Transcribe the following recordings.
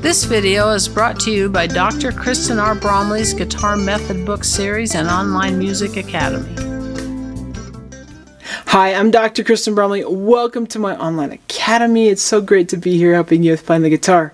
This video is brought to you by Dr. Kristen R. Bromley's Guitar Method Book Series and Online Music Academy. Hi, I'm Dr. Kristen Bromley. Welcome to my online academy. It's so great to be here helping you find the guitar.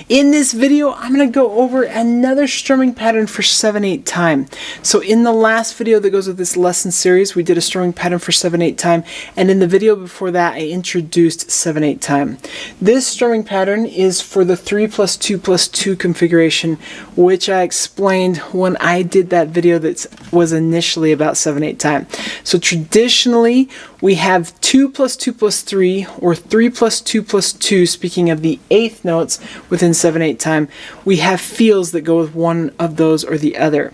In this video, I'm going to go over another strumming pattern for 7/8 time. So in the last video that goes with this lesson series, we did a strumming pattern for 7/8 time, and in the video before that, I introduced 7/8 time. This strumming pattern is for the 3+2+2 configuration, which I explained when I did that video that was initially about 7/8 time. So traditionally, we have 2+2+3 or 3+2+2, speaking of the eighth notes within 7/8 time. We have feels that go with one of those or the other.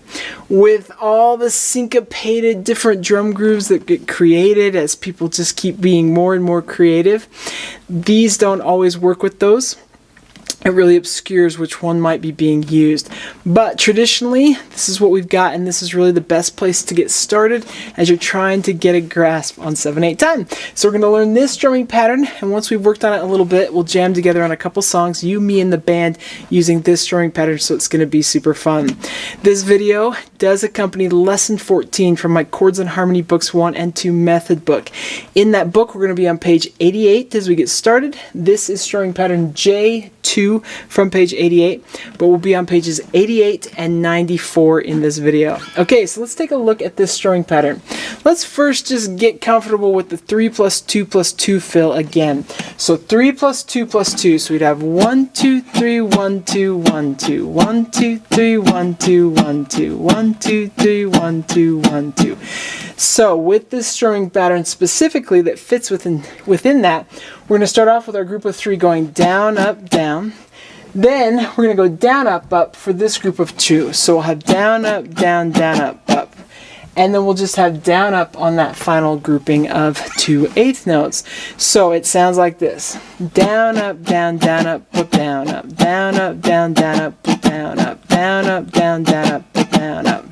With all the syncopated different drum grooves that get created as people just keep being more and more creative, these don't always work with those. It really obscures which one might be being used. But traditionally, this is what we've got, and this is really the best place to get started as you're trying to get a grasp on 7/8 time. So we're going to learn this strumming pattern, and once we've worked on it a little bit, we'll jam together on a couple songs, you, me, and the band, using this strumming pattern, so it's going to be super fun. This video does accompany Lesson 14 from my Chords and Harmony Books 1 and 2 method book. In that book, we're going to be on page 88 as we get started. This is strumming pattern J2 from page 88, but we'll be on pages 88 and 94 in this video. Okay, so let's take a look at this strumming pattern. Let's first just get comfortable with the 3+2+2 fill again. So 3+2+2, so we'd have 1, 2, 3, 1, 2, 1, 2, 1, 2, 3, 1, 2, 1, 2, 1, 2, 3, 1, 2, 1, 2. So with this strumming pattern specifically that fits within that, we're going to start off with our group of 3 going down, up, down. Then we're going to go down, up, up for this group of 2. So we'll have down, up, down, down, up, up. And then we'll just have down, up on that final grouping of 2 eighth notes. So it sounds like this. Down, up, down, down, up, up, down, up, down, up, down, down, up, up, down, up, down, up, down, down, up, up, down, up.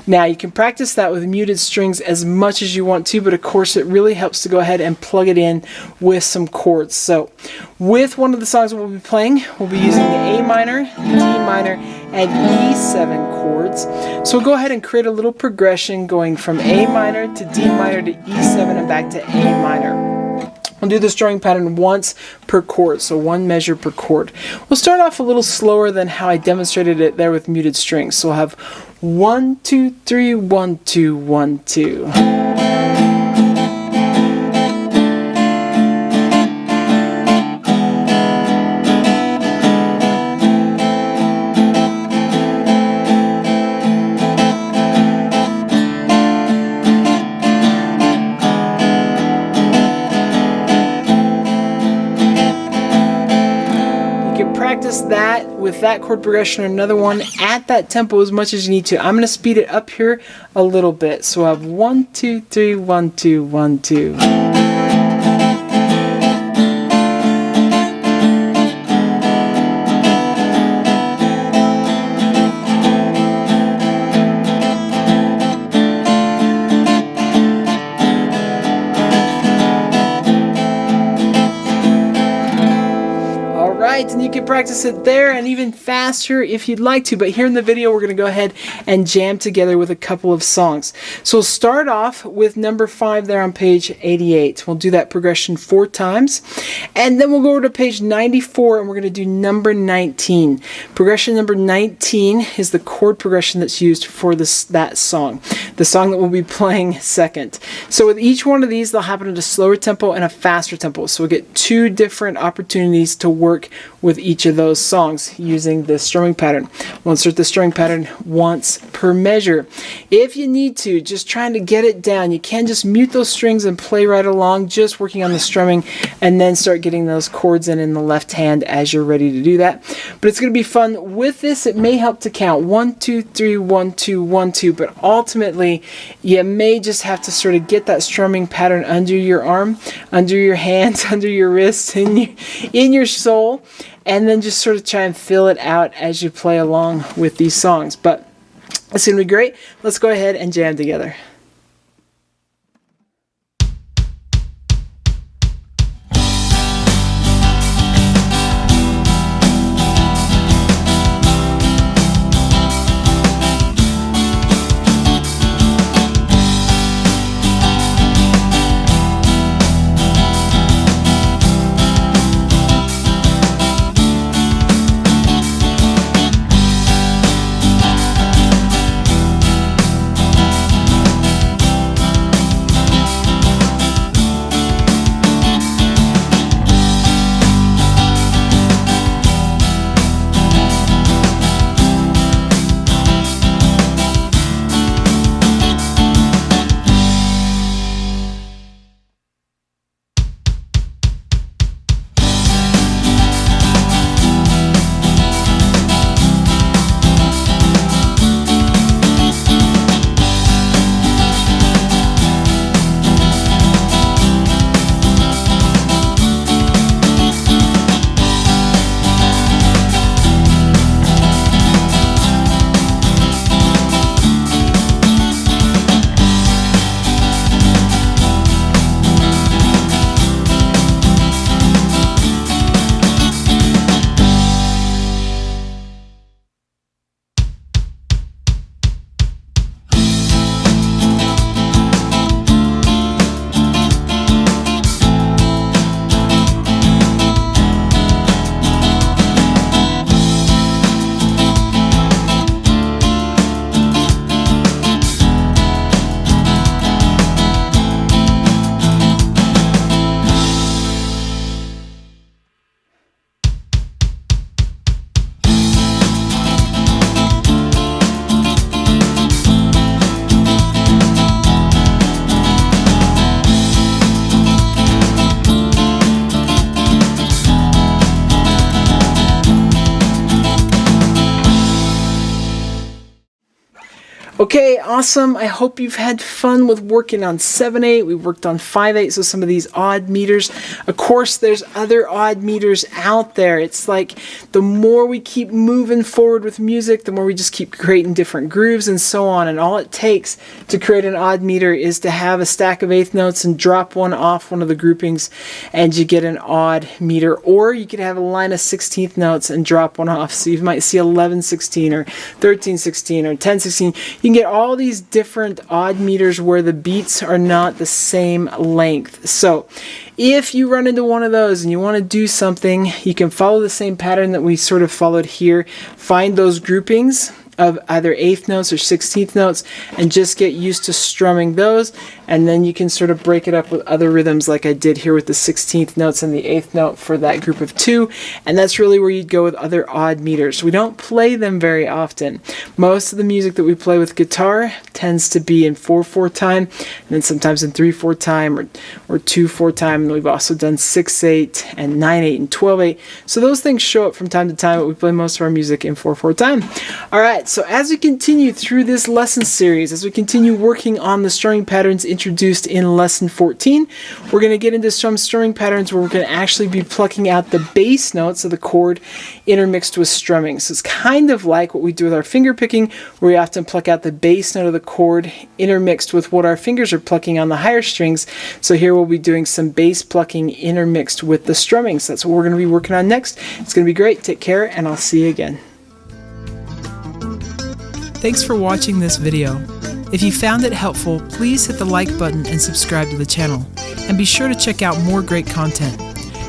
Now you can practice that with muted strings as much as you want to, but of course it really helps to go ahead and plug it in with some chords. So with one of the songs we'll be playing, we'll be using the A minor, D minor, and E7 chords. So we'll go ahead and create a little progression going from A minor to D minor to E7 and back to A minor. We'll do the strumming pattern once per chord, so one measure per chord. We'll start off a little slower than how I demonstrated it there with muted strings. So we'll have 1, 2, 3, 1, 2, 1, 2. Practice that with that chord progression or another one at that tempo as much as you need to. I'm going to speed it up here a little bit. So I have 1, 2, 3, 1, 2, 1, 2. And you can practice it there and even faster if you'd like to, but here in the video we're going to go ahead and jam together with a couple of songs. So we'll start off with number 5 there on page 88. We'll do that progression 4 times, and then we'll go over to page 94 and we're going to do number 19. Progression number 19 is the chord progression that's used for that song, the song that we'll be playing second. So with each one of these, they'll happen at a slower tempo and a faster tempo, so we'll get 2 different opportunities to work with each of those songs using this strumming pattern. We'll insert the strumming pattern once per measure. If you need to, just trying to get it down, you can just mute those strings and play right along, just working on the strumming, and then start getting those chords in the left hand as you're ready to do that. But it's going to be fun. With this, it may help to count 1, 2, 3, 1, 2, 1, 2, but ultimately you may just have to sort of get that strumming pattern under your arm, under your hands, under your wrists, in your soul, and then just sort of try and fill it out as you play along with these songs. But it's going to be great. Let's go ahead and jam together. awesome. I hope you've had fun with working on 7/8. We worked on 5/8, so some of these odd meters. Of course, there's other odd meters out there. It's like the more we keep moving forward with music, the more we just keep creating different grooves and so on. And all it takes to create an odd meter is to have a stack of eighth notes and drop one off one of the groupings, and you get an odd meter. Or you could have a line of 16th notes and drop one off. So you might see 11/16 or 13/16 or 10/16. You can get all these different odd meters where the beats are not the same length. So if you run into one of those and you want to do something, you can follow the same pattern that we sort of followed here. Find those groupings of either eighth notes or 16th notes and just get used to strumming those, and then you can sort of break it up with other rhythms like I did here with the 16th notes and the eighth note for that group of 2, and that's really where you'd go with other odd meters. We don't play them very often. Most of the music that we play with guitar tends to be in 4/4 time, and then sometimes in 3/4 time or 2/4 time, and we've also done 6/8 and 9/8 and 12/8. So those things show up from time to time, but we play most of our music in 4/4 time. Alright, so as we continue through this lesson series, as we continue working on the strumming patterns introduced in lesson 14, we're going to get into some strumming patterns where we're going to actually be plucking out the bass notes of the chord intermixed with strumming. So it's kind of like what we do with our finger picking, where we often pluck out the bass note of the chord intermixed with what our fingers are plucking on the higher strings. So here we'll be doing some bass plucking intermixed with the strumming. So that's what we're going to be working on next. It's going to be great. Take care, and I'll see you again. Thanks for watching this video. If you found it helpful, please hit the like button and subscribe to the channel. And be sure to check out more great content.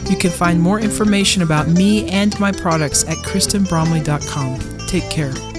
You can find more information about me and my products at KristenBromley.com. Take care.